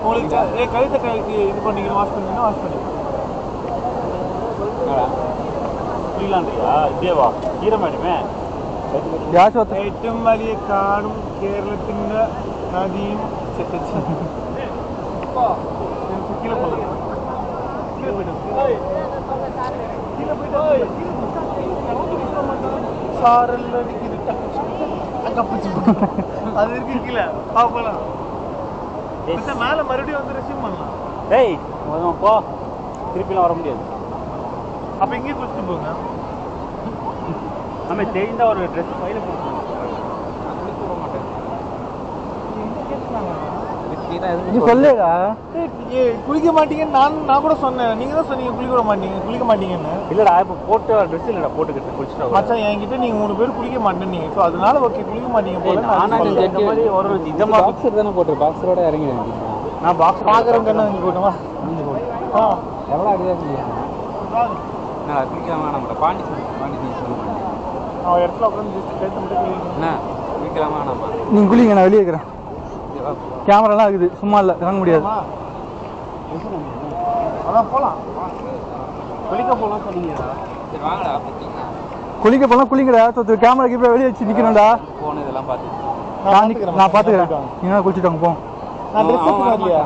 Speaker 3: உங்களுக்கு கழுத்தை கழுத்து இது பண்ணிக்கணும் வாஷ் பண்ணிங்கன்னா வாஷ் பண்ணிக்கலாம் കുളിക്കലാണ്ടിയാ ഇതേവാ ഈരമാനുമേ ഏറ്റവും വലിയ കാടും കേരളത്തിന്റെ നദിയും அது இருக்கீங்கள பாப்பலாம் மேல மறுபடியும் வந்து ரெசியூம் பண்ணலாம்
Speaker 2: டேய் போ திருப்பிலாம் வர முடியாது
Speaker 3: அப்ப இங்கே குளிச்சுட்டு போங்க
Speaker 2: நம்ம தெரிந்த ஒரு ட்ரெஸ் பையில போட்டு
Speaker 1: நீ சொல்லேடா
Speaker 3: குளிக்க மாட்டீங்கன்னு நான் கூட சொன்னேன் நீங்க தான் சொன்னீங்க குளிக்க மாட்டீங்கன்னு
Speaker 2: இல்லடா இப்போ போட்டு ட்ரெஸ் இல்லடா போட்டுக்கிட்டு குளிச்சுட்டு
Speaker 3: மச்சான் என்கிட்ட நீங்க 3 பேர் குளிக்க மாட்டேன்னீங்க ஸோ அதனால ஓகே குளிக்க மாட்டீங்க போல
Speaker 2: இந்த மாதிரி ஒரு இதமா
Speaker 4: பாக்ஸர் தானே போட்டு பாக்ஸரோட இறங்கி
Speaker 3: நான் பாக்ஸ் பாக்குறேன் கண்ணா இங்க போட்டுமா
Speaker 4: எவ்வளோ அடியாக நான் குளிக்காம நம்மளோட பாண்டிச்சேரி சொல்லுவாங்க
Speaker 3: அவன் இடத்துல உட்காந்து ஜஸ்ட் கைத்து மட்டும்
Speaker 4: என்ன குளிக்கலாமா நம்ம
Speaker 1: நீங்கள் குளிங்க நான் வெளியே இருக்கிறேன் கேமராலாம் இருக்குது சும்மா இல்லை இறங்க முடியாது
Speaker 3: அதான் போலாம்
Speaker 2: குளிக்க போகலாம் சொன்னீங்கடா
Speaker 4: சரி வாங்கடா
Speaker 1: குளிக்க போனால் குளிங்கடா ஒருத்தர் கேமரா கீப்பே வெளியே வச்சு நிற்கணும்டா
Speaker 4: ஃபோன் இதெல்லாம் பார்த்து
Speaker 1: நான் பார்த்துக்கிறேன் நீங்கள் குளிச்சுட்டு வாங்க போம்
Speaker 3: நான் ட்ரெஸ் எடுத்து வரலையா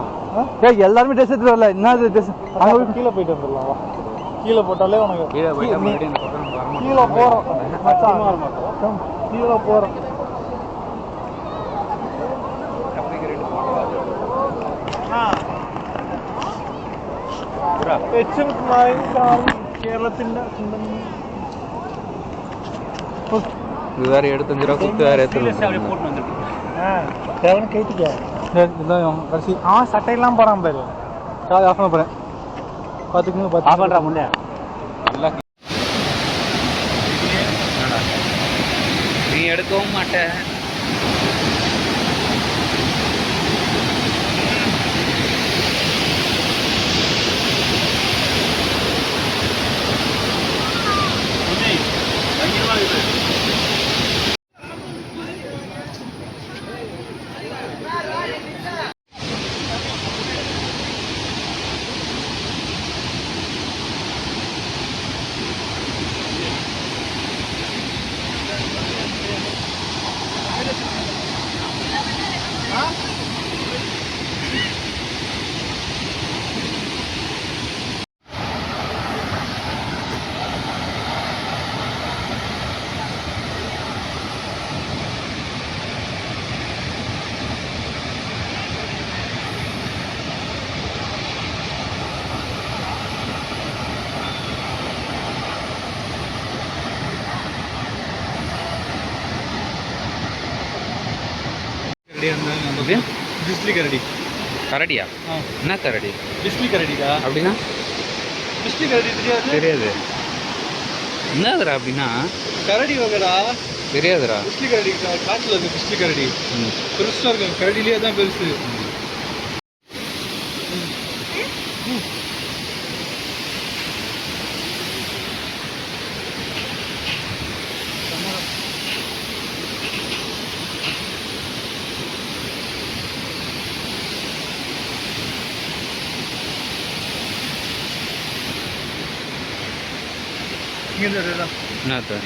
Speaker 1: ஏய் எல்லாருமே ட்ரெஸ் எடுத்துட்டு வரல என்ன ட்ரெஸ்
Speaker 3: அங்கே கீழே போயிட்டு வந்துடலாம் கீழே போட்டாலே உனக்கு
Speaker 4: கீழே போயிட்டு மறுபடியும் இந்த பக்கம் வர மாட்டேன்
Speaker 3: கீழே போகிறோம் கீழே போகிறோம் കേരളത്തിന്റെ
Speaker 4: இது வேற 75 ரூபா கொடுத்து வேற
Speaker 2: போட்டு வந்துருக்கு
Speaker 3: கேட்டுக்க
Speaker 1: சரி இதான் கடைசி
Speaker 3: சட்டையெல்லாம் போறான் பாரு
Speaker 1: சார் ஆஃப் பண்ண போகிறேன் பார்த்துக்குங்க
Speaker 2: ஆஃப் பண்ணுறா முன்னே
Speaker 4: நல்லா நீ எடுக்கவும் மாட்டேன்
Speaker 1: பிஸ்லி கரடி
Speaker 4: கரடியா என்ன கரடி
Speaker 1: பிஸ்லி கரடிடா
Speaker 4: அப்படின்னா
Speaker 1: பிஸ்லி கரடி தெரியாது
Speaker 4: தெரியாது என்னதுடா அப்படின்னா
Speaker 1: கரடி வகைடா
Speaker 4: தெரியாதுடா
Speaker 1: பிஸ்லி கரடி காட்டில் இருக்கு பிஸ்லி கரடி பெருசாக இருக்கும் கரடிலேயே தான் பெருசு
Speaker 4: என்னது